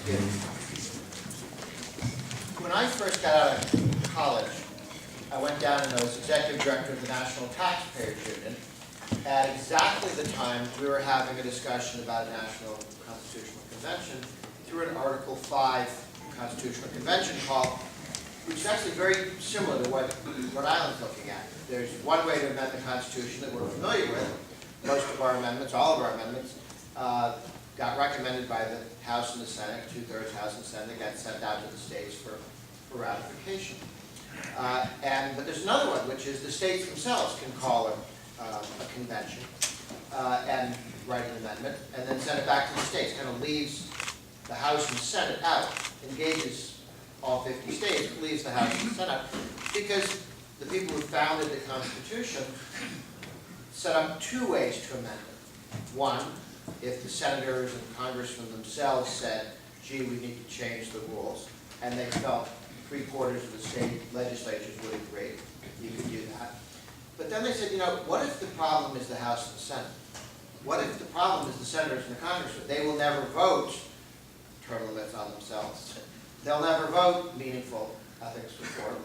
you. When I first got out of college, I went down and I was executive director of the National Taxpayers Union at exactly the time we were having a discussion about a national constitutional convention through an Article 5 constitutional convention call, which is actually very similar to what Rhode Island's looking at. There's one way to amend the Constitution that we're familiar with. Most of our amendments, all of our amendments, got recommended by the House and the Senate, 2/3 House and Senate, they got sent out to the states for ratification. But there's another one, which is the states themselves can call a convention and write an amendment, and then send it back to the states. Kind of leaves the House and Senate out, engages all 50 states, but leaves the House and Senate out, because the people who founded the Constitution set up two ways to amend it. One, if the senators and congressmen themselves said, gee, we need to change the rules, and they felt 3/4 of the state legislatures would agree, you could do that. But then they said, you know, what if the problem is the House and the Senate? What if the problem is the senators and the congressmen? They will never vote term limits on themselves. They'll never vote meaningful ethics reform.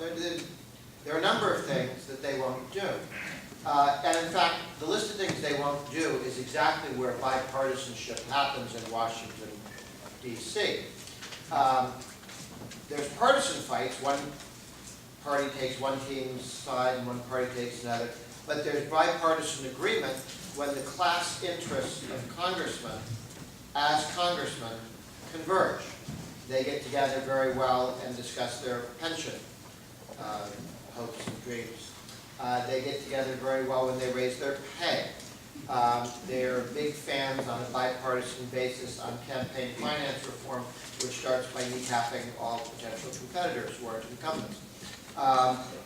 There are a number of things that they won't do. And in fact, the list of things they won't do is exactly where bipartisanship happens in Washington, D.C. There's partisan fights. One party takes one team's side and one party takes another. But there's bipartisan agreement when the class interests of congressmen, as congressmen, converge. They get together very well and discuss their pension hopes and dreams. They get together very well when they raise their pay. They're big fans on a bipartisan basis on campaign finance reform, which starts by kneecapping all potential competitors who aren't incumbents.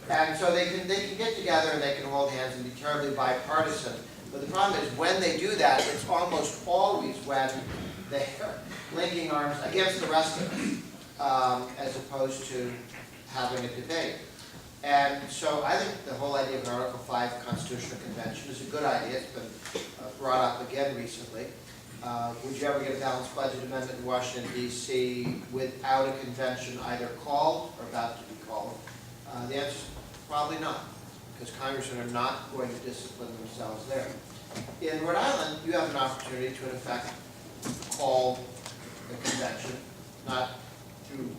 And so they can get together and they can hold hands and be terribly bipartisan. But the problem is when they do that, it's almost always when they're linking arms against the rest of us, as opposed to having a debate. And so I think the whole idea of an Article 5 Constitutional Convention is a good idea. It's been brought up again recently. Would you ever get a balanced budget amendment in Washington, D.C. without a convention either called or about to be called? The answer is probably not, because congressmen are not going to discipline themselves there. In Rhode Island, you have an opportunity to, in effect, call the convention, not through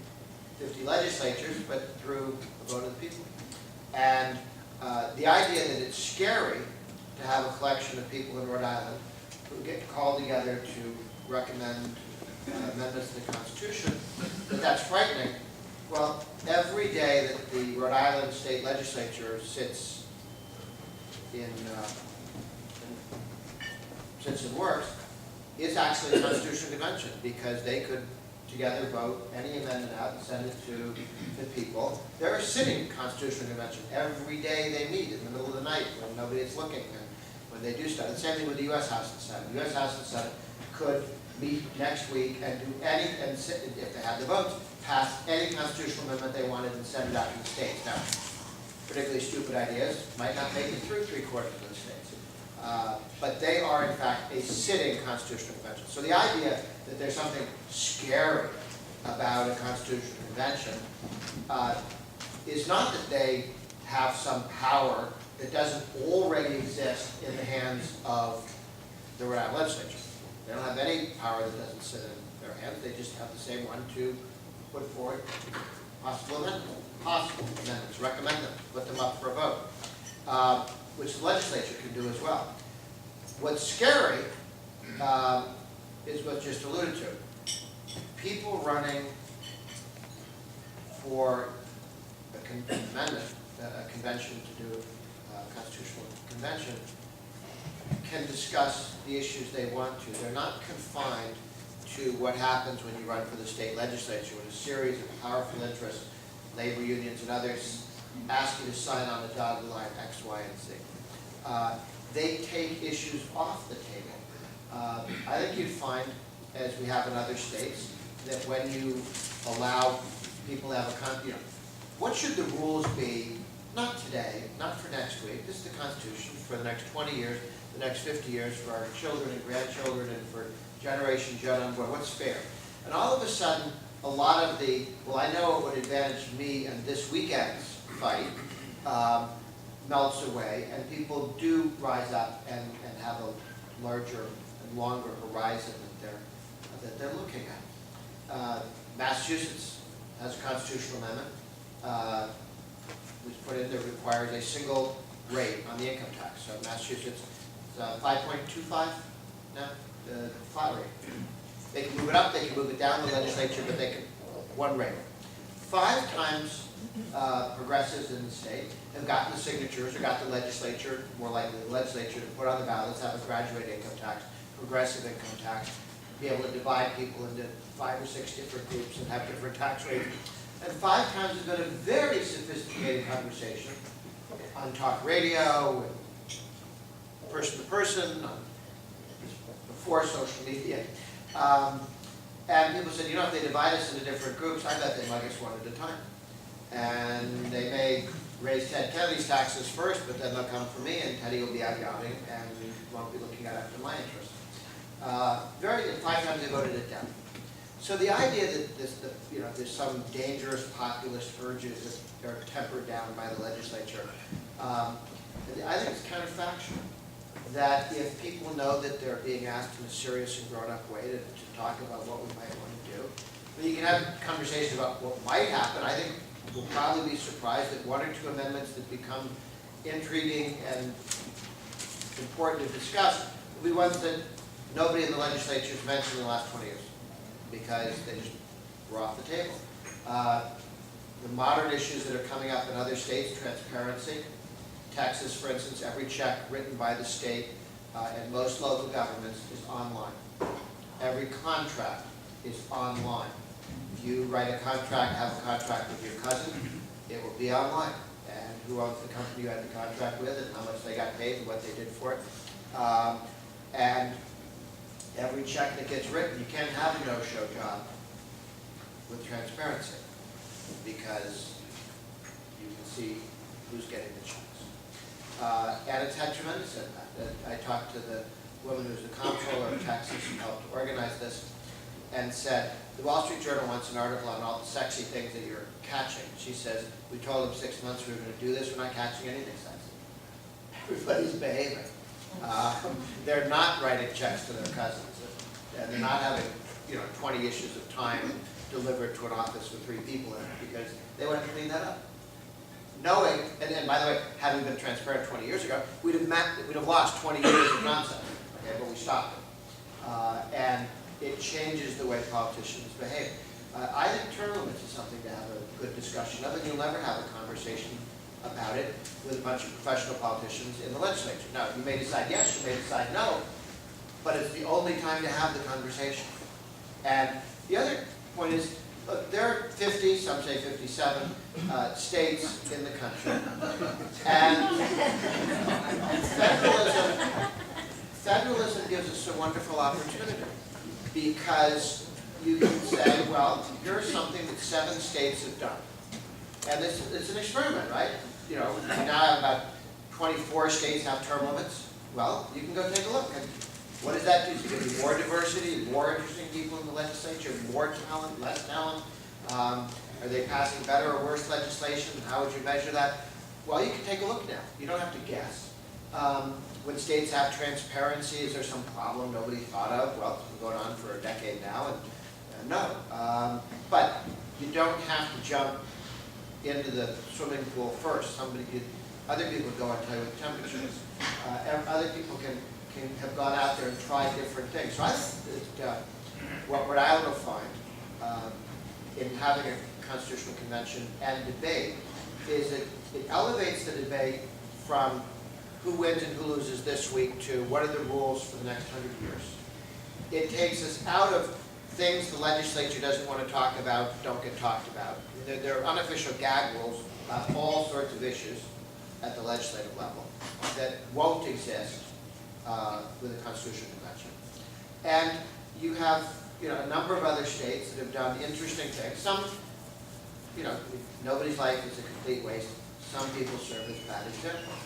50 legislatures, but through a vote of the people. And the idea that it's scary to have a collection of people in Rhode Island who get called together to recommend amendments to the Constitution, that's frightening. Well, every day that the Rhode Island state legislature sits and works, it's actually a constitutional convention, because they could together vote any amendment out and send it to the people. They're a sitting constitutional convention. Every day they meet in the middle of the night when nobody is looking, and when they do stuff. The same thing with the U.S. House and Senate. The U.S. House and Senate could meet next week and do any, and if they had the votes, pass any constitutional amendment they wanted and send it out to the states. Now, particularly stupid ideas might not make it through 3/4 of the states. But they are, in fact, a sitting constitutional convention. So the idea that there's something scary about a constitutional convention is not that they have some power that doesn't already exist in the hands of the Rhode Island legislature. They don't have any power that doesn't sit in their hands. They just have the same one to put forward possible amendments, recommend them, put them up for a vote, which the legislature can do as well. What's scary is what just alluded to. People running for a convention to do a constitutional convention can discuss the issues they want to. They're not confined to what happens when you run for the state legislature, when a series of powerful interests, labor unions and others, ask you to sign on the dotted line X, Y, and Z. They take issues off the table. I think you'd find, as we have in other states, that when you allow people to have a what should the rules be, not today, not for next week, this is the Constitution, for the next 20 years, the next 50 years, for our children and grandchildren, and for generations yet unborn. What's fair? And all of a sudden, a lot of the, well, I know it would advantage me in this weekend's fight, melts away, and people do rise up and have a larger and longer horizon that they're looking at. Massachusetts has a constitutional amendment, which put in there requires a single rate on the income tax. So Massachusetts is 5.25 now, the flat rate. They can move it up, they can move it down the legislature, but they can, one rate. 5 times progressives in the state have gotten the signatures or got the legislature, more likely the legislature, to put on the ballots, have a graduated income tax, progressive income tax, be able to divide people into 5 or 6 different groups and have different tax rates. And 5 times has been a very sophisticated conversation on talk radio, and person to person, before social media. And people said, you know, if they divide us into different groups, I bet they might us one at a time. And they may raise Ted Kennedy's taxes first, but then they'll come for me, and Teddy will be out yachting, and we won't be looking after my interests. 5 times they voted it down. So the idea that there's some dangerous populist urges that are tempered down by the legislature, I think it's counterfactual. That if people know that they're being asked in a serious and grown-up way to talk about what we might want to do, I mean, you can have conversations about what might happen. I think we'll probably be surprised that 1 or 2 amendments that become intriguing and important to discuss will be ones that nobody in the legislature has mentioned in the last 20 years because they just were off the table. The modern issues that are coming up in other states, transparency. Texas, for instance, every check written by the state and most local governments is online. Every contract is online. If you write a contract, have a contract with your cousin, it will be online. And who owns the company you had the contract with and how much they got paid and what they did for it. And every check that gets written, you can't have a no-show job with transparency because you can see who's getting the checks. And it's had tremendous impact. I talked to the woman who's the comptroller of Texas who helped organize this and said, the Wall Street Journal wants an article on all the sexy things that you're catching. She says, we told them 6 months we were going to do this, we're not catching anything sexy. Everybody's behaving. They're not writing checks to their cousins. And they're not having 20 issues of Time delivered to an office with 3 people in it because they want to clean that up. Knowing, and by the way, had we been transparent 20 years ago, we'd have lost 20 years of nonsense, okay, but we stopped it. And it changes the way politicians behave. I think term limits is something to have a good discussion of, and you'll never have a conversation about it with a bunch of professional politicians in the legislature. Now, you may decide yes, you may decide no, but it's the only time to have the conversation. And the other point is, look, there are 50, some say 57, states in the country. And federalism gives us a wonderful opportunity because you can say, well, here's something that 7 states have done. And it's an experiment, right? We now have about 24 states have term limits. Well, you can go take a look. And what does that do? Is it going to be more diversity, more interesting people in the legislature, more talent, less talent? Are they passing better or worse legislation? How would you measure that? Well, you can take a look now. You don't have to guess. When states have transparency, is there some problem nobody thought of? Well, it's been going on for a decade now, and no. But you don't have to jump into the swimming pool first. Other people go and tell you what the temperature is. Other people can have gone out there and tried different things. So I think that what I will find in having a constitutional convention and debate is that it elevates the debate from who wins and who loses this week to what are the rules for the next 100 years. It takes us out of things the legislature doesn't want to talk about, don't get talked about. There are unofficial gag rules about all sorts of issues at the legislative level that won't exist with a constitutional convention. And you have a number of other states that have done interesting things. Some, nobody's life is a complete waste. Some people serve as bad examples.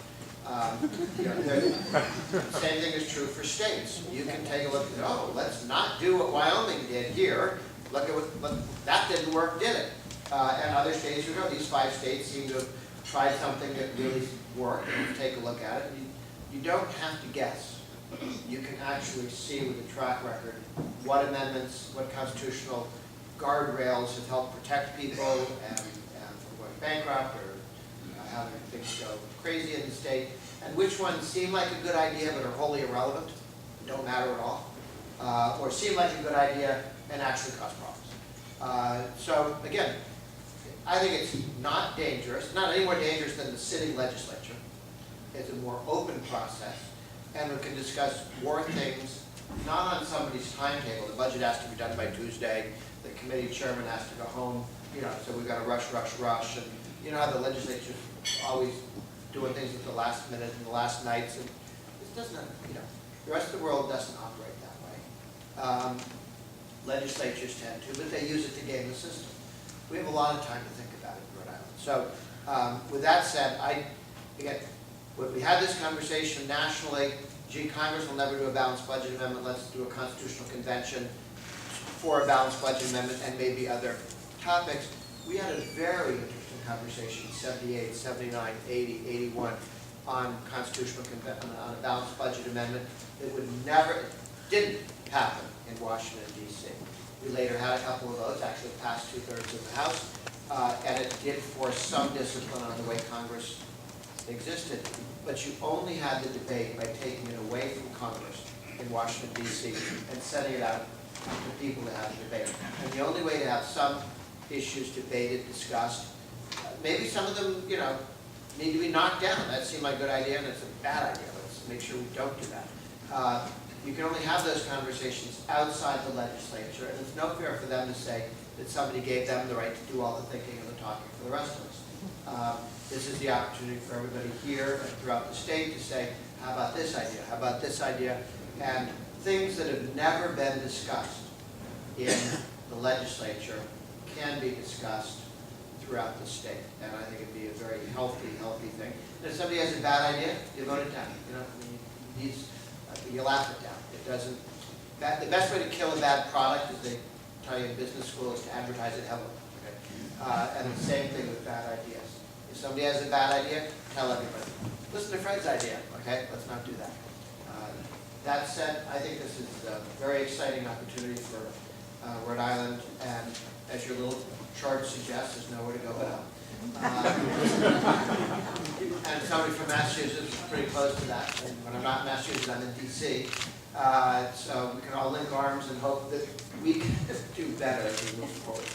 Same thing is true for states. You can take a look and say, oh, let's not do what Wyoming did here. look at what that didn't work, did it? And other states, these 5 states seem to have tried something that really worked, and you take a look at it. You don't have to guess. You can actually see with the track record what amendments, what constitutional guardrails have helped protect people and from going bankrupt or having things go crazy in the state, and which ones seem like a good idea but are wholly irrelevant, don't matter at all, or seem like a good idea and actually cause problems. So again, I think it's not dangerous, not any more dangerous than the sitting legislature. It's a more open process, and we can discuss more things, not on somebody's timetable. The budget has to be done by Tuesday, the committee chairman has to go home, so we've got to rush, and you know how the legislature's always doing things at the last minute and the last nights, and it doesn't, the rest of the world doesn't operate that way. Legislatures tend to, but they use it to game the system. We have a lot of time to think about it in Rhode Island. So with that said, again, we had this conversation nationally. Gee, Congress will never do a balanced budget amendment. Let's do a constitutional convention for a balanced budget amendment and maybe other topics. We had a very interesting conversation in 78, 79, 80, 81 on constitutional convention, on a balanced budget amendment that didn't happen in Washington, D.C. We later had a couple of votes, actually passed 2/3 of the House, and it did force some discipline on the way Congress existed. But you only had the debate by taking it away from Congress in Washington, D.C. and sending it out to people to have a debate. And the only way to have some issues debated, discussed, maybe some of them, need to be knocked down. That seemed like a good idea, and it's a bad idea. Let's make sure we don't do that. You can only have those conversations outside the legislature, and it's no fair for them to say that somebody gave them the right to do all the thinking and the talking for the rest of us. This is the opportunity for everybody here and throughout the state to say, how about this idea? How about this idea? And things that have never been discussed in the legislature can be discussed throughout the state. And I think it'd be a very healthy thing. And if somebody has a bad idea, you vote it down. You laugh it down. It doesn't. The best way to kill a bad product, as they tell you in business school, is to advertise it heavily. Okay? And the same thing with bad ideas. If somebody has a bad idea, tell everybody. Listen to Fred's idea. Okay, let's not do that. That said, I think this is a very exciting opportunity for Rhode Island, and as your little chart suggests, there's nowhere to go but up. And somebody from Massachusetts is pretty close to that. And when I'm not in Massachusetts, I'm in D.C. So we can all link arms and hope that we can do better as we move forward.